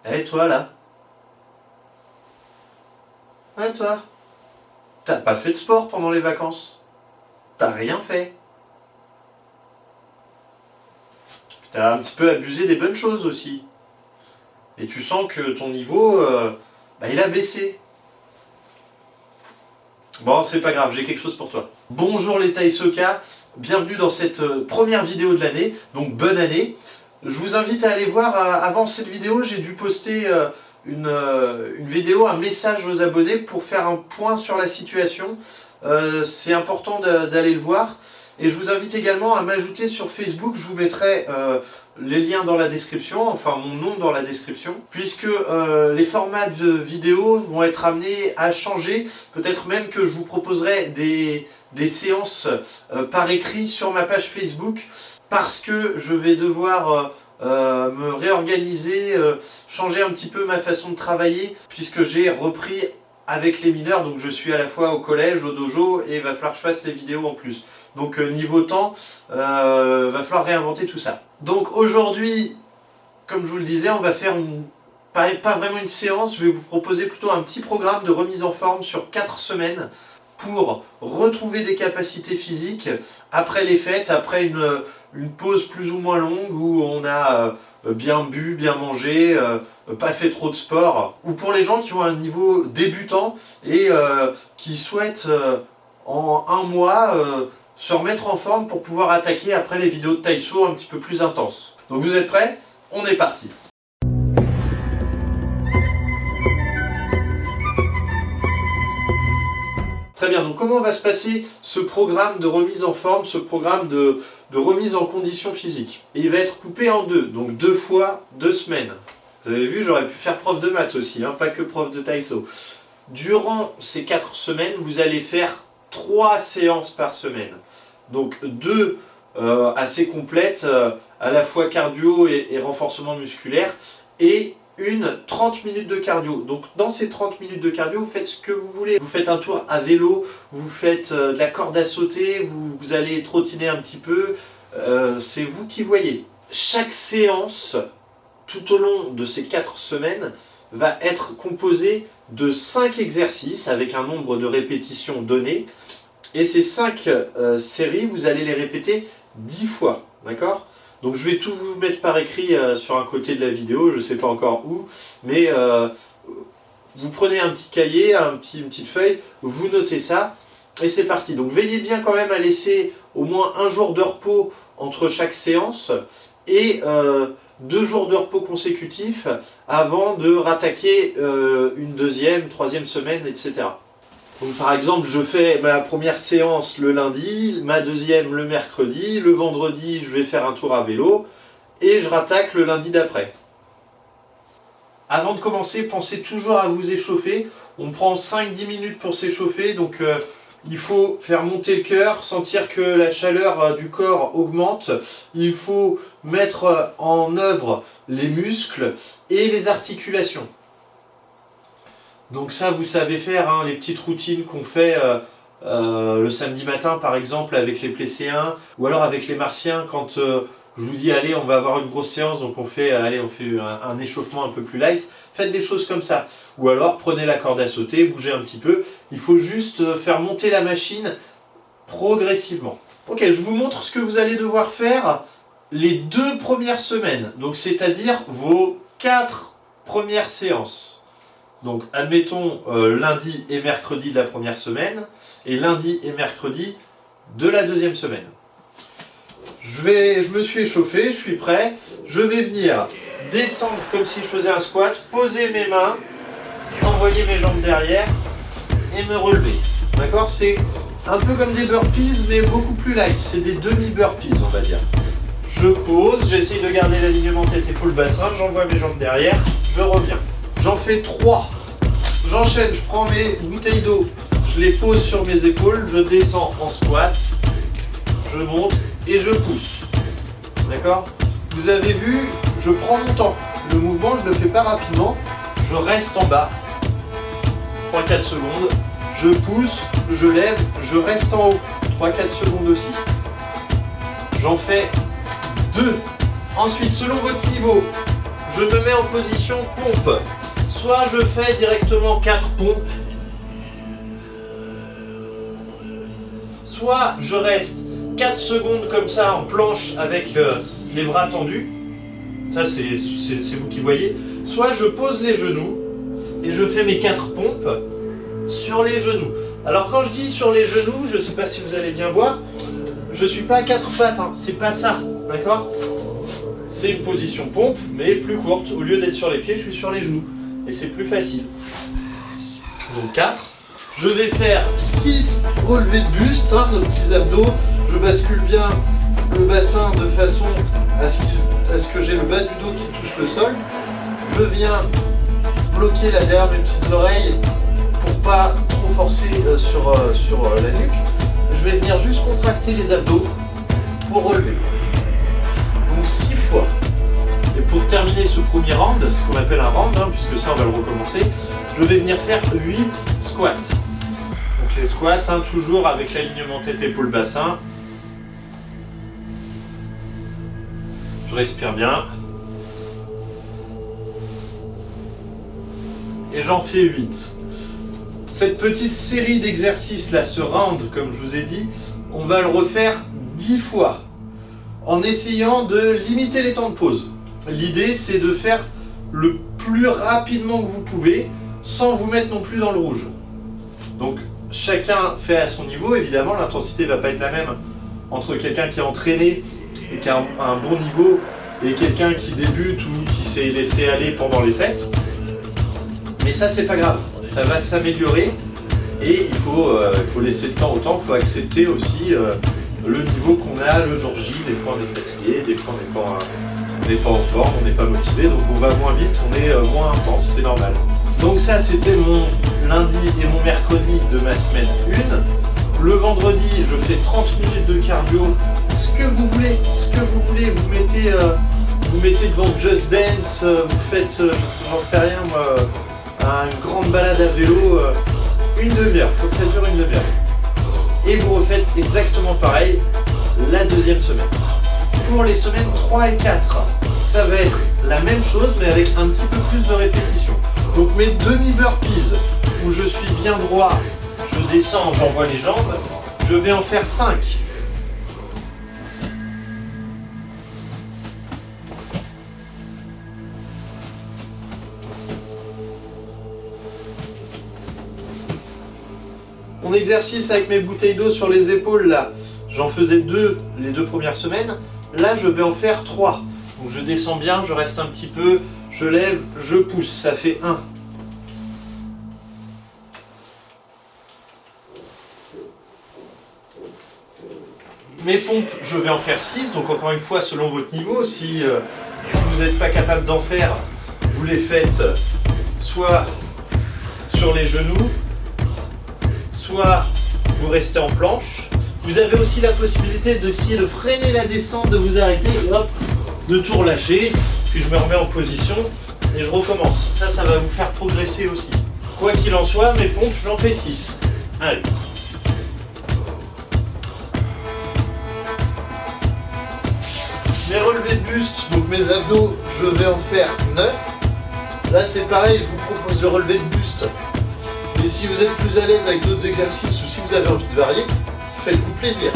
Eh toi là? Ouais toi? T'as pas fait de sport pendant les vacances? T'as rien fait? T'as un petit peu abusé des bonnes choses aussi. Et tu sens que ton niveau, il a baissé. Bon, c'est pas grave, j'ai quelque chose pour toi. Bonjour les Taisoka, bienvenue dans cette première vidéo de l'année, donc bonne année. Je vous invite à aller voir, avant cette vidéo, j'ai dû poster une vidéo, un message aux abonnés pour faire un point sur la situation. C'est important d'aller le voir. Et je vous invite également à m'ajouter sur Facebook, je vous mettrai les liens dans la description, enfin mon nom dans la description, puisque les formats de vidéos vont être amenés à changer, peut-être même que je vous proposerai des séances par écrit sur ma page Facebook, parce que je vais devoir me réorganiser, changer un petit peu ma façon de travailler, puisque j'ai repris avec les mineurs, donc je suis à la fois au collège, au dojo, et il va falloir que je fasse les vidéos en plus. Donc niveau temps, va falloir réinventer tout ça. Donc aujourd'hui, comme je vous le disais, on va faire pas vraiment une séance, je vais vous proposer plutôt un petit programme de remise en forme sur 4 semaines pour retrouver des capacités physiques après les fêtes, après une pause plus ou moins longue où on a bien bu, bien mangé, pas fait trop de sport, ou pour les gens qui ont un niveau débutant et qui souhaitent en un mois se remettre en forme pour pouvoir attaquer après les vidéos de Taiso un petit peu plus intenses. Donc vous êtes prêts? On est parti! Très bien, donc comment va se passer ce programme de remise en forme, ce programme de remise en condition physique? Et il va être coupé en deux, donc 2 fois 2 semaines. Vous avez vu, j'aurais pu faire prof de maths aussi, hein, pas que prof de Taiso. Durant ces 4 semaines, vous allez faire 3 séances par semaine. Donc 2 assez complètes, à la fois cardio et renforcement musculaire, et une 30 minutes de cardio. Donc dans ces 30 minutes de cardio, vous faites ce que vous voulez. Vous faites un tour à vélo, vous faites de la corde à sauter, vous allez trottiner un petit peu, c'est vous qui voyez. Chaque séance, tout au long de ces 4 semaines, va être composée de 5 exercices avec un nombre de répétitions donné. Et ces 5 séries, vous allez les répéter 10 fois, d'accord? Donc je vais tout vous mettre par écrit sur un côté de la vidéo, je ne sais pas encore où, mais vous prenez un petit cahier, une petite feuille, vous notez ça, et c'est parti. Donc veillez bien quand même à laisser au moins un jour de repos entre chaque séance, et 2 jours de repos consécutifs avant de rattaquer une deuxième, troisième semaine, etc. Donc par exemple, je fais ma première séance le lundi, ma deuxième le mercredi, le vendredi je vais faire un tour à vélo, et je rattaque le lundi d'après. Avant de commencer, pensez toujours à vous échauffer. On prend 5-10 minutes pour s'échauffer, donc il faut faire monter le cœur, sentir que la chaleur du corps augmente. Il faut mettre en œuvre les muscles et les articulations. Donc ça, vous savez faire, hein, les petites routines qu'on fait le samedi matin, par exemple, avec les plécéens, ou alors avec les martiens, quand je vous dis, allez, on va avoir une grosse séance, donc on fait un échauffement un peu plus light. Faites des choses comme ça. Ou alors, prenez la corde à sauter, bougez un petit peu. Il faut juste faire monter la machine progressivement. Ok, je vous montre ce que vous allez devoir faire les 2 premières semaines. Donc, c'est-à-dire vos 4 premières séances. Donc, admettons lundi et mercredi de la première semaine, et lundi et mercredi de la deuxième semaine. Je me suis échauffé, je suis prêt. Je vais venir descendre comme si je faisais un squat, poser mes mains, envoyer mes jambes derrière et me relever. D'accord? C'est un peu comme des burpees, mais beaucoup plus light. C'est des demi-burpees, on va dire. Je pose, j'essaye de garder l'alignement tête-épaule-bassin, j'envoie mes jambes derrière, je reviens. J'en fais 3. J'enchaîne, je prends mes bouteilles d'eau, je les pose sur mes épaules, je descends en squat, je monte et je pousse. D'accord? Vous avez vu, je prends mon temps. Le mouvement, je ne le fais pas rapidement. Je reste en bas. 3-4 secondes. Je pousse, je lève, je reste en haut. 3-4 secondes aussi. J'en fais 2. Ensuite, selon votre niveau, je me mets en position pompe. Soit je fais directement 4 pompes, soit je reste 4 secondes comme ça en planche avec les bras tendus. Ça c'est vous qui voyez. Soit je pose les genoux et je fais mes 4 pompes sur les genoux. Alors quand je dis sur les genoux, je ne sais pas si vous allez bien voir, je ne suis pas à 4 pattes, hein, c'est pas ça, d'accord? C'est une position pompe, mais plus courte. Au lieu d'être sur les pieds, je suis sur les genoux. Et c'est plus facile. Donc 4. Je vais faire 6 relevés de buste, hein, nos petits abdos. Je bascule bien le bassin de façon à ce que j'ai le bas du dos qui touche le sol. Je viens bloquer là derrière mes petites oreilles pour pas trop forcer sur la nuque. Je vais venir juste contracter les abdos pour relever. Donc 6 fois. Et pour terminer ce premier round, ce qu'on appelle un round, hein, puisque ça on va le recommencer, je vais venir faire 8 squats. Donc les squats, hein, toujours avec l'alignement tête, épaule, bassin. Je respire bien. Et j'en fais 8. Cette petite série d'exercices là, ce round, comme je vous ai dit, on va le refaire 10 fois. En essayant de limiter les temps de pause. L'idée, c'est de faire le plus rapidement que vous pouvez, sans vous mettre non plus dans le rouge. Donc, chacun fait à son niveau, évidemment, l'intensité ne va pas être la même entre quelqu'un qui est entraîné et qui a un bon niveau, et quelqu'un qui débute ou qui s'est laissé aller pendant les fêtes. Mais ça, c'est pas grave, ça va s'améliorer, et il faut laisser le temps au temps, il faut accepter aussi le niveau qu'on a le jour J. Des fois on est fatigué, des fois on n'est pas en forme, on n'est pas motivé, donc on va moins vite, on est moins intense, c'est normal. Donc ça c'était mon lundi et mon mercredi de ma semaine 1. Le vendredi je fais 30 minutes de cardio, ce que vous voulez, vous mettez devant Just Dance, vous faites, j'en sais rien moi, une grande balade à vélo, une demi-heure, faut que ça dure une demi-heure. Et vous refaites exactement pareil la deuxième semaine. Pour les semaines 3 et 4, ça va être la même chose mais avec un petit peu plus de répétitions. Donc mes demi-burpees où je suis bien droit, je descends, j'envoie les jambes, je vais en faire 5. Mon exercice avec mes bouteilles d'eau sur les épaules, là, j'en faisais 2 les 2 premières semaines. Là, je vais en faire 3. Donc je descends bien, je reste un petit peu, je lève, je pousse. Ça fait 1. Mes pompes, je vais en faire 6. Donc encore une fois, selon votre niveau, si vous n'êtes pas capable d'en faire, vous les faites soit sur les genoux, soit vous restez en planche. Vous avez aussi la possibilité d'essayer de freiner la descente, de vous arrêter et hop, de tout relâcher. Puis je me remets en position et je recommence. Ça va vous faire progresser aussi. Quoi qu'il en soit, mes pompes, j'en fais 6. Allez. Mes relevés de buste, donc mes abdos, je vais en faire 9. Là c'est pareil, je vous propose le relevé de buste. Mais si vous êtes plus à l'aise avec d'autres exercices ou si vous avez envie de varier, faites-vous plaisir.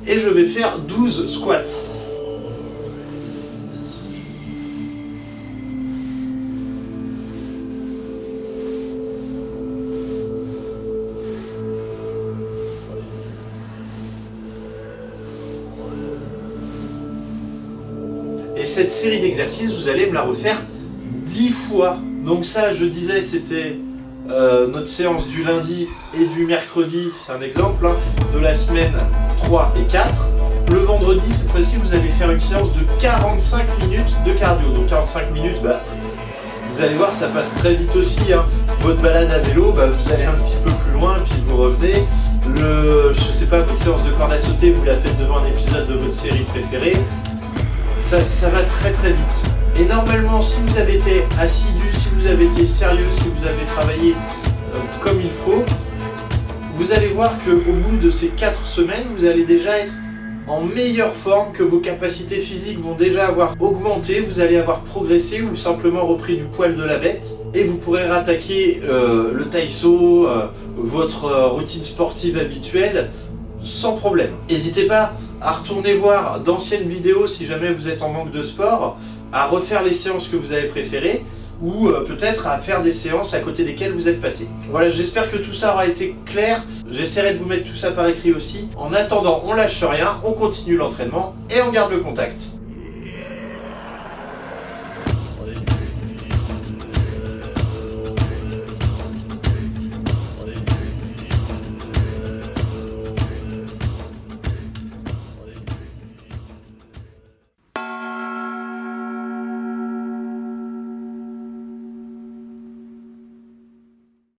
Et je vais faire 12 squats. Et cette série d'exercices, vous allez me la refaire 10 fois. Donc ça, je disais, c'était notre séance du lundi et du mercredi, c'est un exemple, hein, de la semaine 3 et 4. Le vendredi, cette fois-ci, vous allez faire une séance de 45 minutes de cardio. Donc 45 minutes, vous allez voir, ça passe très vite aussi. Hein. Votre balade à vélo, vous allez un petit peu plus loin, puis vous revenez. Je sais pas, votre séance de corde à sauter, vous la faites devant un épisode de votre série préférée. Ça va très très vite. Et normalement, si vous avez été assidu, si vous avez été sérieux, si vous avez travaillé comme il faut, vous allez voir qu'au bout de ces 4 semaines, vous allez déjà être en meilleure forme, que vos capacités physiques vont déjà avoir augmenté, vous allez avoir progressé ou simplement repris du poil de la bête, et vous pourrez rattaquer le taïso, votre routine sportive habituelle, sans problème. N'hésitez pas à retourner voir d'anciennes vidéos si jamais vous êtes en manque de sport, à refaire les séances que vous avez préférées, ou peut-être à faire des séances à côté desquelles vous êtes passé. Voilà, j'espère que tout ça aura été clair. J'essaierai de vous mettre tout ça par écrit aussi. En attendant, on lâche rien, on continue l'entraînement et on garde le contact.